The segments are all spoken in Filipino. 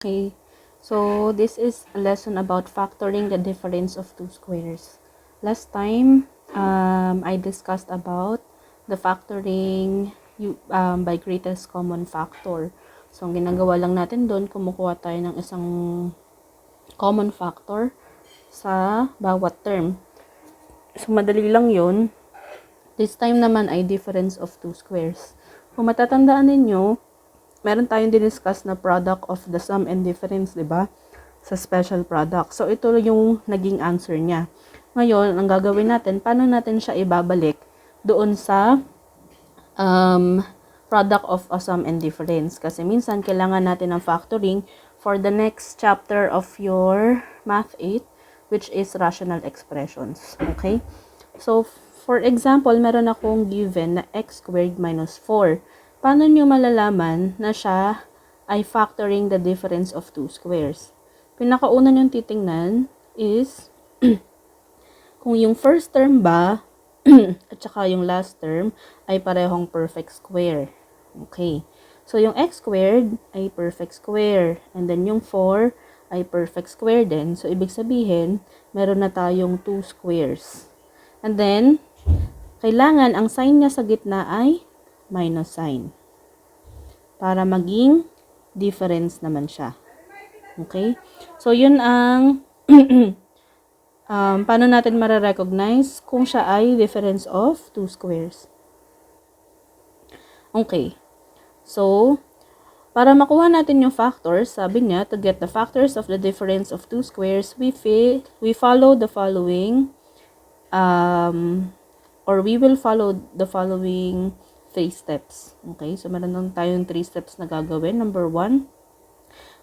Okay, so this is a lesson about factoring the difference of two squares. Last time, I discussed about the factoring by greatest common factor. So, ang ginagawa lang natin doon, kumukuha tayo ng isang common factor sa bawat term. So, madali lang yun. This time naman ay difference of two squares. Kung matatandaan ninyo, meron tayong diniscuss na product of the sum and difference, di ba? Sa special product. So, ito yung naging answer niya. Ngayon, ang gagawin natin, paano natin siya ibabalik doon sa product of a sum and difference. Kasi minsan, kailangan natin ng factoring for the next chapter of your Math 8, which is rational expressions. Okay? So, for example, meron akong given na x squared minus 4. Paano nyo malalaman na siya ay factoring the difference of two squares? Pinakauna nyo titingnan is kung yung first term ba at saka yung last term ay parehong perfect square. Okay. So, yung x squared ay perfect square. And then yung 4 ay perfect square din. So, ibig sabihin, meron na tayong two squares. And then, kailangan ang sign niya sa gitna ay minus sign. Para maging difference naman siya. Okay? So, yun ang paano natin mare-recognize kung siya ay difference of two squares. Okay. So, para makuha natin yung factors, sabi niya, to get the factors of the difference of two squares, we follow the following we will follow the following 3 steps. Okay, so meron lang tayong 3 steps na gagawin. Number 1,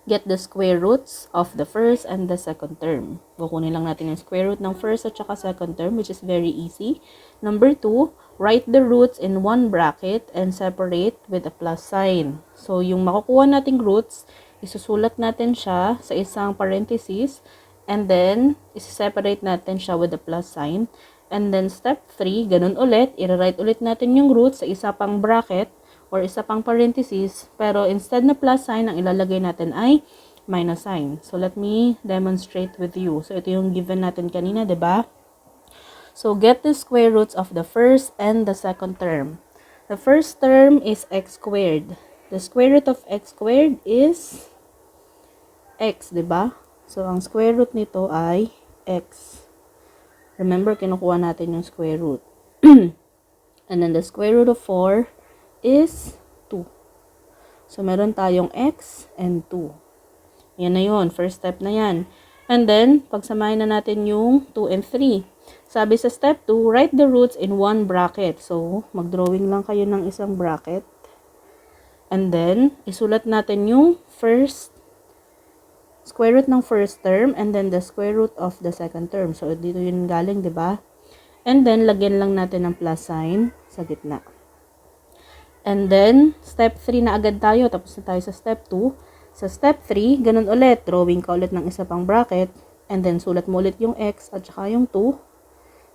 get the square roots of the first and the second term. Kukunin lang natin yung square root ng first at saka second term, which is very easy. Number 2, write the roots in one bracket and separate with a plus sign. So, yung makukuha nating roots, isusulat natin siya sa isang parenthesis and then, isi-separate natin siya with a plus sign. And then, step 3, ganun ulit, i-write ulit natin yung roots sa isa pang bracket or isa pang parenthesis, pero instead na plus sign, ang ilalagay natin ay minus sign. So, let me demonstrate with you. So, ito yung given natin kanina, diba? So, get the square roots of the first and the second term. The first term is x squared. The square root of x squared is x, diba? So, ang square root nito ay x. Remember, kinukuha natin yung square root. And then, the square root of 4 is 2. So, meron tayong x and 2. Yan na yun. First step na yan. And then, pagsamahin na natin yung 2 and 3. Sabi sa step 2, write the roots in one bracket. So, mag-drawing lang kayo ng isang bracket. And then, isulat natin yung first square root ng first term and then the square root of the second term. So, dito yun galing, di ba? And then, lagyan lang natin ng plus sign sa gitna. And then, step 3 na agad tayo. Tapos na tayo sa step 2. Sa step 3, ganun ulit. Drawing ka ulit ng isa pang bracket. And then, sulat mo ulit yung x at saka yung 2.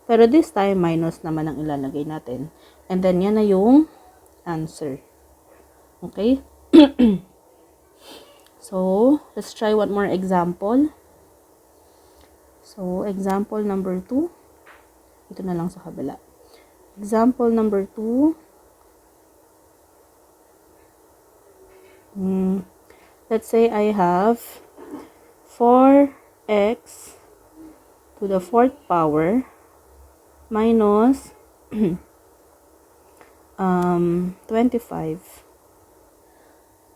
Pero this time, minus naman ang ilalagay natin. And then, yan na yung answer. Okay? So, let's try one more example. So, example number 2. Ito na lang sa kabila. Example number 2. Let's say I have 4x to the 4th power minus 25.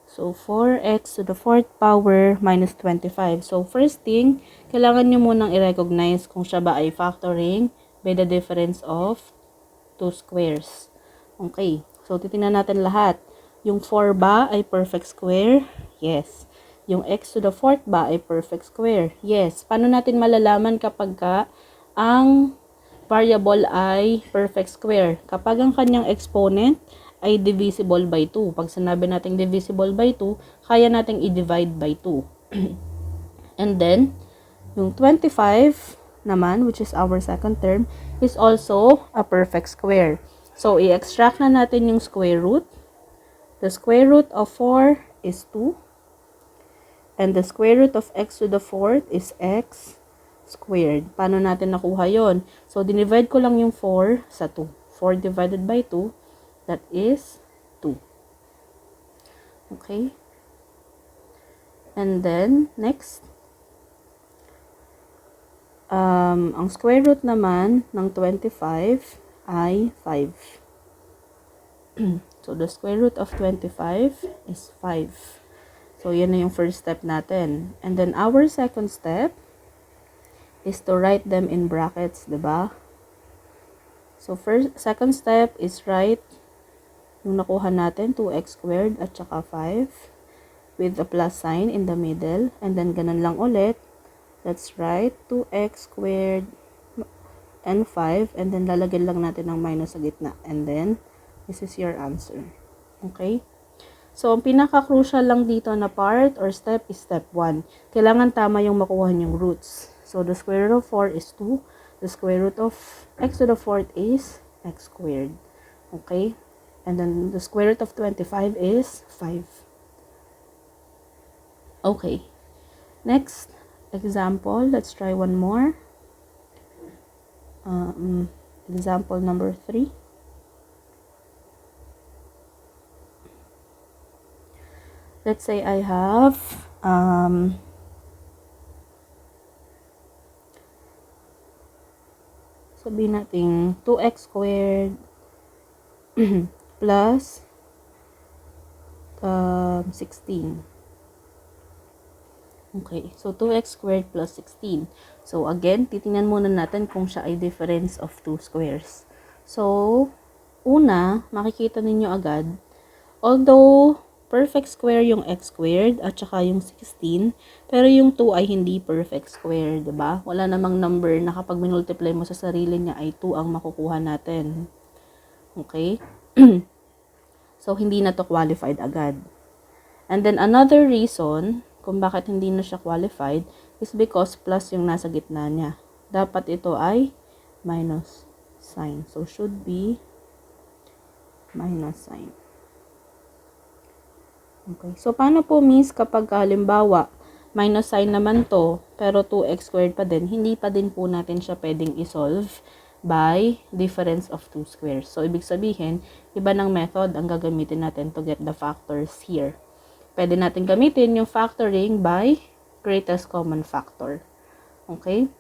So, 4x to the 4th power minus 25. So, first thing, kailangan nyo munang i-recognize kung siya ba ay factoring by the difference of two squares. Okay. So, titingnan natin lahat. Yung 4 ba ay perfect square? Yes. Yung x to the 4th ba ay perfect square? Yes. Paano natin malalaman kapag ang variable ay perfect square? Kapag ang kanyang exponent ay divisible by 2. Pag sinabi natin divisible by 2, kaya nating i-divide by 2. And then, yung 25 naman, which is our second term, is also a perfect square. So, i-extract na natin yung square root. The square root of 4 is 2. And the square root of x to the fourth is x squared. Paano natin nakuha yon? So, dinivide ko lang yung 4 sa 2. 4 divided by 2, that is 2. Okay? And then, next, ang square root naman ng 25 ay 5. So, the square root of 25 is 5. So, yan na yung first step natin. And then, our second step is to write them in brackets, diba? So, second step is write yung nakuha natin, 2x squared at saka 5 with a plus sign in the middle. And then, ganun lang ulit. Let's write 2x squared and 5. And then, lalagyan lang natin ng minus sa gitna. And then, this is your answer. Okay? So, ang pinaka-crucial lang dito na part or step is step 1. Kailangan tama yung makuha yung roots. So, the square root of 4 is 2. The square root of x to the fourth is x squared. Okay? And then, the square root of 25 is 5. Okay. Next example. Let's try one more. Example number 3. Let's say I have sabihin natin 2x squared plus 16. Okay, so 2x squared plus 16. So again, titingnan muna natin kung siya ay difference of 2 squares. So, una, makikita ninyo agad, although perfect square yung x squared at saka yung 16, pero yung 2 ay hindi perfect square, 'di ba? Wala namang number na kapag minultiply mo sa sarili niya ay 2 ang makukuha natin. Okay? So, hindi na to qualified agad. And then, another reason kung bakit hindi na siya qualified is because plus yung nasa gitna niya. Dapat ito ay minus sign. So, should be minus sign. Okay. So, paano po, miss, kapag halimbawa, minus sign naman to, pero 2x squared pa din, hindi pa din po natin siya pwedeng isolve by difference of 2 squares. So, ibig sabihin, iba ng method ang gagamitin natin to get the factors here. Pwede natin gamitin yung factoring by greatest common factor. Okay?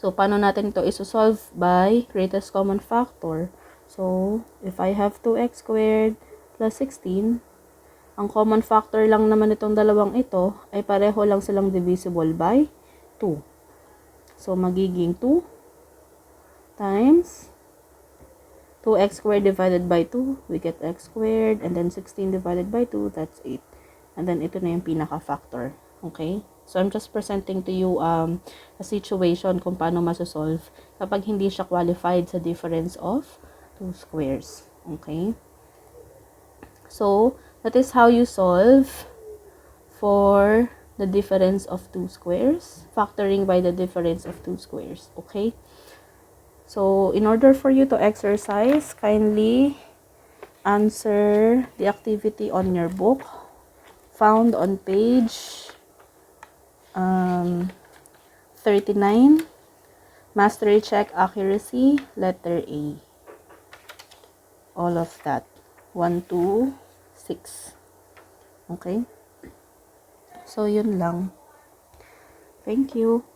So, paano natin ito isosolve by greatest common factor? So, if I have 2x squared plus 16, ang common factor lang naman itong dalawang ito ay pareho lang silang divisible by 2. So, magiging 2 times 2x squared divided by 2, we get x squared, and then 16 divided by 2, that's 8. And then, ito na yung pinaka-factor. Okay? So, I'm just presenting to you a situation kung paano masosolve kapag hindi siya qualified sa difference of 2 squares. Okay? So, that is how you solve for the difference of 2 squares, factoring by the difference of 2 squares. Okay? So, in order for you to exercise, kindly answer the activity on your book found on page 39. Mastery check accuracy, letter A. All of that. 1, 2, 6. Okay? So, yun lang. Thank you.